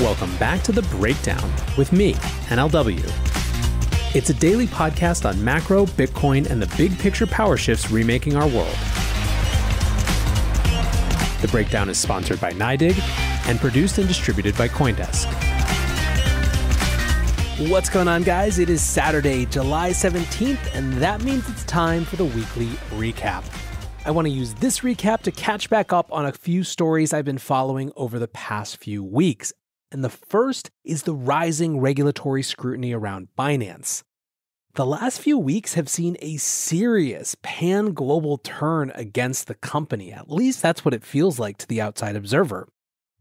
Welcome back to The Breakdown with me, NLW. It's a daily podcast on macro, Bitcoin, and the big picture power shifts remaking our world. The Breakdown is sponsored by NYDIG and produced and distributed by CoinDesk. What's going on, guys? It is Saturday, July 17th, and that means it's time for the weekly recap. I want to use this recap to catch back up on a few stories I've been following over the past few weeks. And the first is the rising regulatory scrutiny around Binance. The last few weeks have seen a serious pan-global turn against the company. At least that's what it feels like to the outside observer.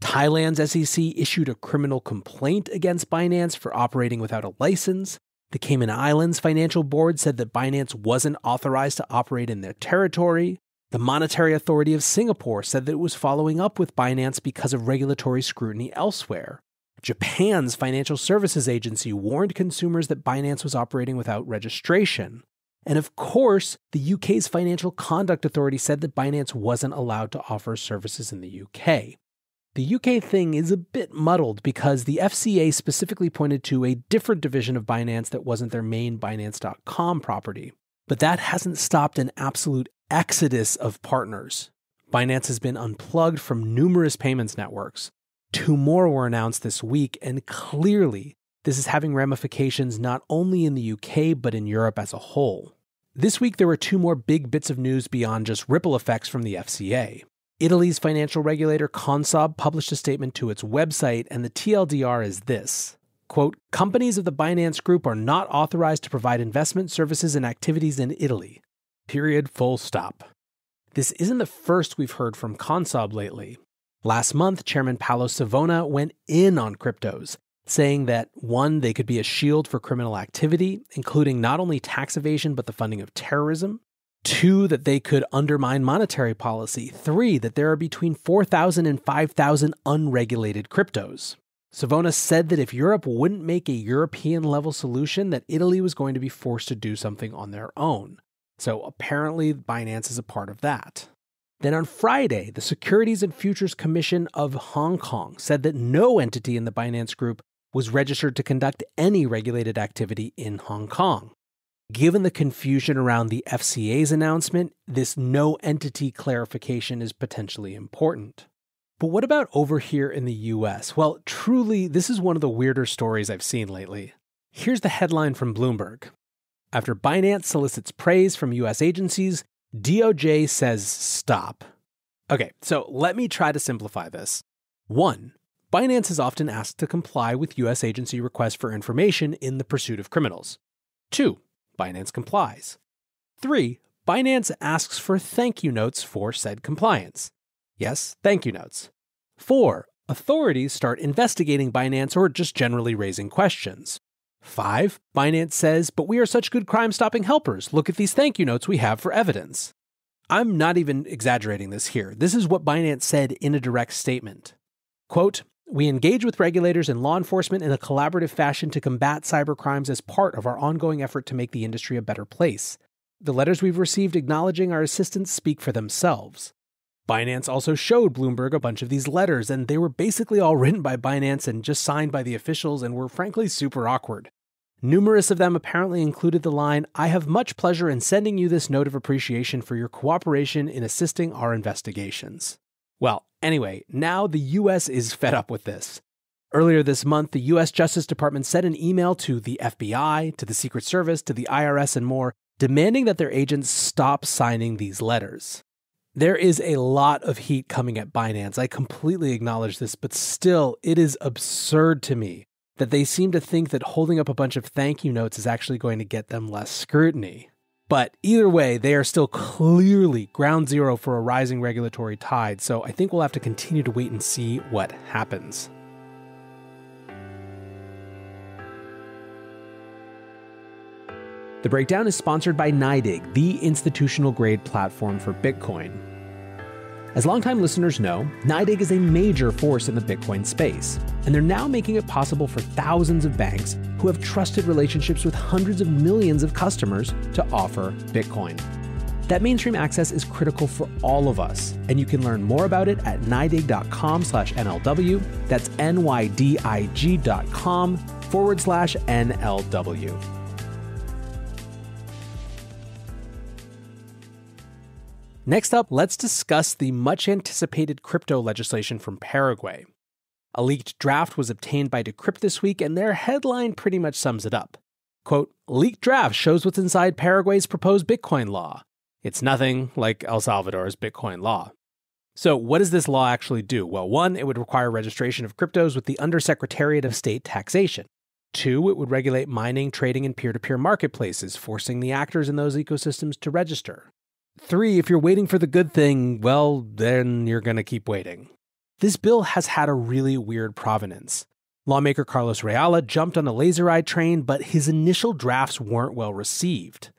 Thailand's SEC issued a criminal complaint against Binance for operating without a license. The Cayman Islands Financial Board said that Binance wasn't authorized to operate in their territory. The Monetary Authority of Singapore said that it was following up with Binance because of regulatory scrutiny elsewhere. Japan's Financial Services Agency warned consumers that Binance was operating without registration. And of course, the UK's Financial Conduct Authority said that Binance wasn't allowed to offer services in the UK. The UK thing is a bit muddled because the FCA specifically pointed to a different division of Binance that wasn't their main Binance.com property. But that hasn't stopped an absolute exodus of partners. Binance has been unplugged from numerous payments networks. 2 more were announced this week, and clearly, this is having ramifications not only in the UK, but in Europe as a whole. This week, there were 2 more big bits of news beyond just ripple effects from the FCA. Italy's financial regulator Consob published a statement to its website, and the TLDR is this. Quote, companies of the Binance Group are not authorized to provide investment services and activities in Italy. Period, full stop. This isn't the first we've heard from Consob lately. Last month, Chairman Paolo Savona went in on cryptos, saying that 1, they could be a shield for criminal activity, including not only tax evasion but the funding of terrorism. 2, that they could undermine monetary policy. 3, that there are between 4,000 and 5,000 unregulated cryptos. Savona said that if Europe wouldn't make a European-level solution, that Italy was going to be forced to do something on their own. So apparently, Binance is a part of that. Then on Friday, the Securities and Futures Commission of Hong Kong said that no entity in the Binance Group was registered to conduct any regulated activity in Hong Kong. Given the confusion around the FCA's announcement, this no entity clarification is potentially important. But what about over here in the US? Well, truly, this is one of the weirder stories I've seen lately. Here's the headline from Bloomberg. After Binance solicits praise from US agencies, DOJ says stop. Okay, so let me try to simplify this. 1. Binance is often asked to comply with US agency requests for information in the pursuit of criminals. 2. Binance complies. 3. Binance asks for thank you notes for said compliance. Yes, thank you notes. 4. Authorities start investigating Binance or just generally raising questions. 5. Binance says, but we are such good crime-stopping helpers. Look at these thank you notes we have for evidence. I'm not even exaggerating this here. This is what Binance said in a direct statement. Quote, we engage with regulators and law enforcement in a collaborative fashion to combat cybercrimes as part of our ongoing effort to make the industry a better place. The letters we've received acknowledging our assistance speak for themselves. Binance also showed Bloomberg a bunch of these letters, and they were basically all written by Binance and just signed by the officials and were frankly super awkward. Numerous of them apparently included the line, I have much pleasure in sending you this note of appreciation for your cooperation in assisting our investigations. Well, anyway, now the US is fed up with this. Earlier this month, the US Justice Department sent an email to the FBI, to the Secret Service, to the IRS, and more, demanding that their agents stop signing these letters. There is a lot of heat coming at Binance. I completely acknowledge this, but still, it is absurd to me that they seem to think that holding up a bunch of thank you notes is actually going to get them less scrutiny. But either way, they are still clearly ground zero for a rising regulatory tide, so I think we'll have to continue to wait and see what happens. The Breakdown is sponsored by NYDIG, the institutional-grade platform for Bitcoin. As longtime listeners know, NYDIG is a major force in the Bitcoin space, and they're now making it possible for thousands of banks who have trusted relationships with hundreds of millions of customers to offer Bitcoin. That mainstream access is critical for all of us, and you can learn more about it at NYDIG.com/NLW. That's NYDIG.com/NLW. Next up, let's discuss the much-anticipated crypto legislation from Paraguay. A leaked draft was obtained by Decrypt this week, and their headline pretty much sums it up. Quote, "Leaked draft shows what's inside Paraguay's proposed Bitcoin law. It's nothing like El Salvador's Bitcoin law." So what does this law actually do? Well, 1, it would require registration of cryptos with the Undersecretariat of State Taxation. 2, it would regulate mining, trading, and peer-to-peer marketplaces, forcing the actors in those ecosystems to register. 3, if you're waiting for the good thing, well, then you're going to keep waiting. This bill has had a really weird provenance. Lawmaker Carlos Reala jumped on the laser-eyed train, but his initial drafts weren't well received.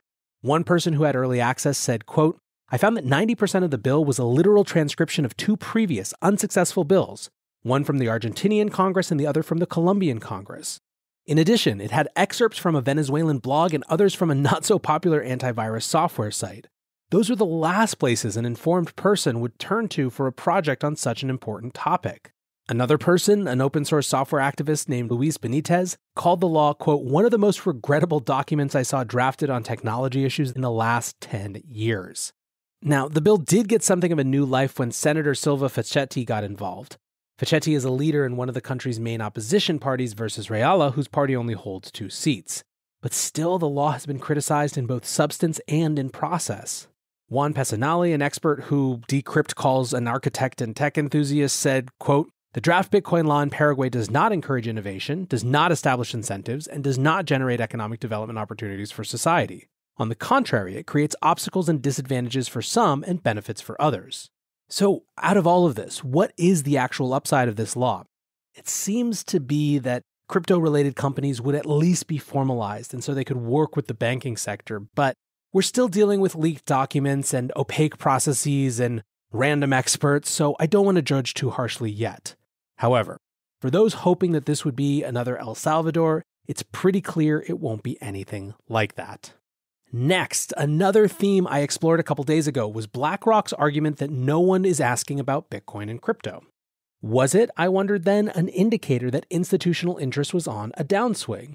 One person who had early access said, quote, "I found that 90% of the bill was a literal transcription of 2 previous unsuccessful bills, one from the Argentinian Congress and the other from the Colombian Congress. In addition, it had excerpts from a Venezuelan blog and others from a not-so-popular antivirus software site. Those were the last places an informed person would turn to for a project on such an important topic." Another person, an open-source software activist named Luis Benitez, called the law, quote, "one of the most regrettable documents I saw drafted on technology issues in the last 10 years. Now, the bill did get something of a new life when Senator Silva Facchetti got involved. Facchetti is a leader in one of the country's main opposition parties versus Reala, whose party only holds 2 seats. But still, the law has been criticized in both substance and in process. Juan Pesanali, an expert who Decrypt calls an architect and tech enthusiast, said, quote, "The draft Bitcoin law in Paraguay does not encourage innovation, does not establish incentives, and does not generate economic development opportunities for society. On the contrary, it creates obstacles and disadvantages for some and benefits for others." So, out of all of this, what is the actual upside of this law? It seems to be that crypto-related companies would at least be formalized, and so they could work with the banking sector, but we're still dealing with leaked documents and opaque processes and random experts, so I don't want to judge too harshly yet. However, for those hoping that this would be another El Salvador, it's pretty clear it won't be anything like that. Next, another theme I explored a couple days ago was BlackRock's argument that no one is asking about Bitcoin and crypto. Was it, I wondered then, an indicator that institutional interest was on a downswing?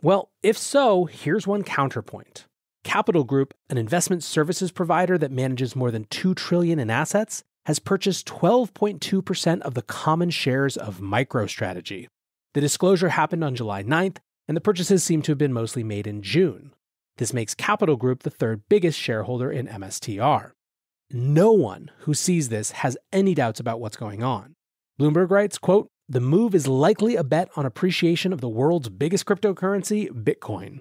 Well, if so, here's one counterpoint. Capital Group, an investment services provider that manages more than $2 trillion in assets, has purchased 12.2% of the common shares of MicroStrategy. The disclosure happened on July 9th, and the purchases seem to have been mostly made in June. This makes Capital Group the 3rd biggest shareholder in MSTR. No one who sees this has any doubts about what's going on. Bloomberg writes, quote, "The move is likely a bet on appreciation of the world's biggest cryptocurrency, Bitcoin."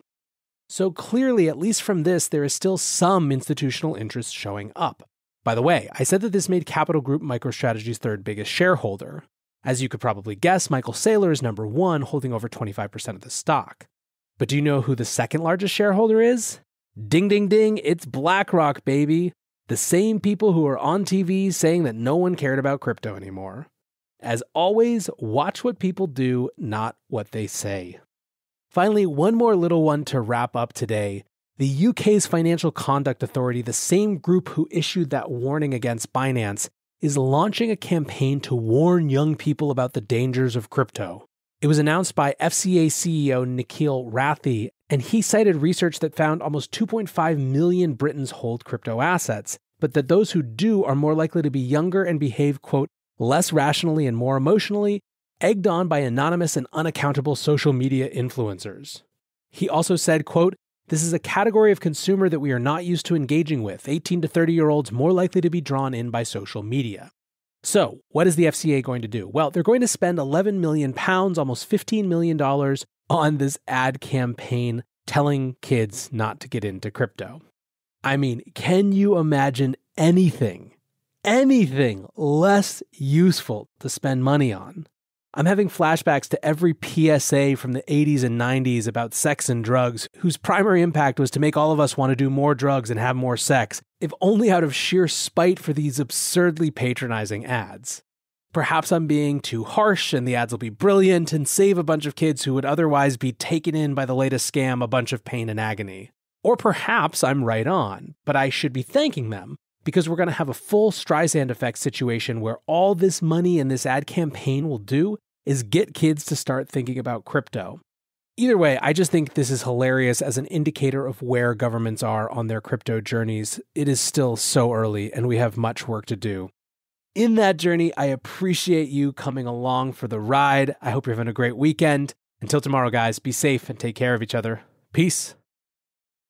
So clearly, at least from this, there is still some institutional interest showing up. By the way, I said that this made Capital Group MicroStrategy's 3rd biggest shareholder. As you could probably guess, Michael Saylor is number 1, holding over 25% of the stock. But do you know who the 2nd largest shareholder is? Ding, ding, ding, it's BlackRock, baby. The same people who are on TV saying that no one cared about crypto anymore. As always, watch what people do, not what they say. Finally, one more little one to wrap up today. The UK's Financial Conduct Authority, the same group who issued that warning against Binance, is launching a campaign to warn young people about the dangers of crypto. It was announced by FCA CEO Nikhil Rathi, and he cited research that found almost 2.5 million Britons hold crypto assets, but that those who do are more likely to be younger and behave, quote, less rationally and more emotionally, egged on by anonymous and unaccountable social media influencers. He also said, quote, "This is a category of consumer that we are not used to engaging with, 18 to 30-year-olds more likely to be drawn in by social media." So, what is the FCA going to do? Well, they're going to spend £11 million, almost $15 million, on this ad campaign telling kids not to get into crypto. I mean, can you imagine anything less useful to spend money on? I'm having flashbacks to every PSA from the 80s and 90s about sex and drugs, whose primary impact was to make all of us want to do more drugs and have more sex, if only out of sheer spite for these absurdly patronizing ads. Perhaps I'm being too harsh and the ads will be brilliant and save a bunch of kids who would otherwise be taken in by the latest scam a bunch of pain and agony. Or perhaps I'm right on, but I should be thanking them because we're going to have a full Streisand effect situation where all this money and this ad campaign will do is get kids to start thinking about crypto. Either way, I just think this is hilarious as an indicator of where governments are on their crypto journeys. It is still so early and we have much work to do. In that journey, I appreciate you coming along for the ride. I hope you're having a great weekend. Until tomorrow, guys, be safe and take care of each other. Peace.